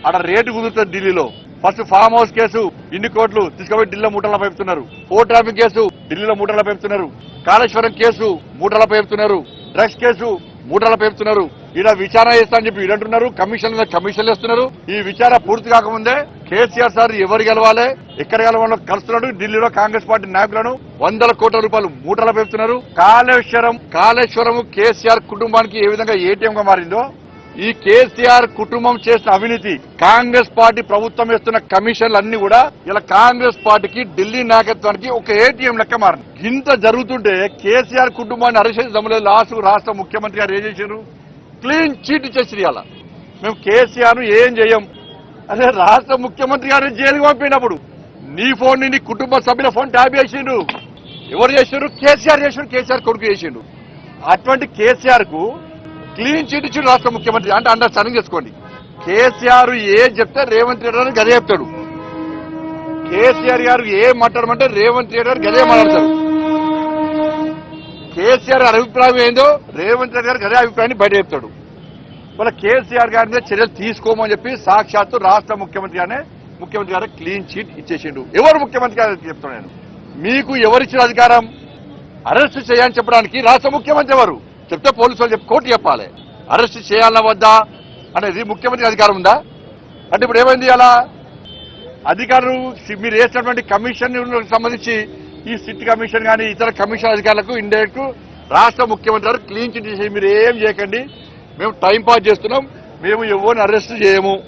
అక్కడ రేటు కుదురుతుంది ఢిల్లీలో. ఫస్ట్ ఫామ్ హౌస్ కేసు ఇన్ని కోట్లు తీసుకుపోయి ఢిల్లీలో మూటల పెడుతున్నారు. ఫోర్ ట్రాఫిక్ కేసు ఢిల్లీలో మూటల పెడుతున్నారు. కాళేశ్వరం కేసు మూటల పెడుతున్నారు. డ్రగ్స్ కేసు మూటల పెడుతున్నారు. ఇలా విచారణ చేస్తా అని చెప్పి వీరంటున్నారు. కమిషన్లు ఇస్తున్నారు. ఈ విచారణ పూర్తి కాకముందే కేసీఆర్ సార్ ఎవరు గెలవాలి, ఎక్కడ గెలవాలో కలుస్తున్నాడు. ఢిల్లీలో కాంగ్రెస్ పార్టీ నాయకులను 100 కోట్ల రూపాయలు మూటల పెడుతున్నారు. కాళేశ్వరం కేసీఆర్ కుటుంబానికి ఏ విధంగా ఏటీఎం గా మారిందో, ఈ కేసీఆర్ కుటుంబం చేసిన అవినీతి, కాంగ్రెస్ పార్టీ ప్రభుత్వం వేస్తున్న కమిషన్లు అన్ని కూడా ఇలా కాంగ్రెస్ పార్టీకి ఢిల్లీ నాయకత్వానికి ఒక ఏటీఎం లెక్క మారింది. ఇంత జరుగుతుంటే కేసీఆర్ కుటుంబాన్ని అరెస్ట్ చేసి లాస్ట్ రాష్ట్ర ముఖ్యమంత్రి గారు ఏం చేశారు? క్లీన్ చీట్ ఇచ్చేసి ఇవాళ మేము కేసీఆర్ ను ఏం చేయం. అదే రాష్ట్ర ముఖ్యమంత్రి గారు జైలుకు పంపినప్పుడు నీ ఫోన్ ని నీ కుటుంబ సభ్యుల ఫోన్ ట్యాప్ చేసిండు. ఎవరు చేసిండ్రు? కేసీఆర్ చేసిండు. కేసీఆర్ కొడుకు చేసిండు. అటువంటి కేసీఆర్ కు క్లీన్ చీట్ ఇచ్చిండు రాష్ట్ర ముఖ్యమంత్రి. అంటే అండర్స్టాండింగ్ చేసుకోండి. కేసీఆర్ ఏం చెప్తే రేవంత్ రెడ్డి గారు గదే చెప్తాడు. కేసీఆర్ గారు ఏం మాట్లాడమంటే రేవంత్ రెడ్డి గారు గదే మాట్లాడతారు. కేసీఆర్ అభిప్రాయం ఏందో రేవంత్ రెడ్డి గారు గదే అభిప్రాయాన్ని బయట చెప్తాడు. వాళ్ళ కేసీఆర్ గారి మీద చర్యలు తీసుకోమని చెప్పి సాక్షాత్తు రాష్ట్ర ముఖ్యమంత్రి గారు క్లీన్ చీట్ ఇచ్చేసిండు. ఎవరు ముఖ్యమంత్రి గారు చెప్తాను నేను. మీకు ఎవరిచ్చిన అధికారం అరెస్ట్ చేయాలని చెప్పడానికి? రాష్ట్ర ముఖ్యమంత్రి ఎవరు చెప్తే పోలీసు వాళ్ళు చెప్పి కోర్టు చెప్పాలి. అరెస్ట్ చేయాలన్నా వద్దా అనేది ముఖ్యమంత్రి అధికారం ఉందా? అంటే ఇప్పుడు ఏమైంది? అలా అధికారులు మీరు వేసినటువంటి కమిషన్ సంబంధించి ఈ సిట్ కమిషన్ కానీ ఇతర కమిషన్ అధికారులకు ఇండైరెక్ట్ రాష్ట్ర ముఖ్యమంత్రి గారు క్లీన్ చిట్ చేసి మీరు ఏం చేయకండి, మేము టైం పాస్ చేస్తున్నాం, మేము ఎవరిని అరెస్ట్ చేయము.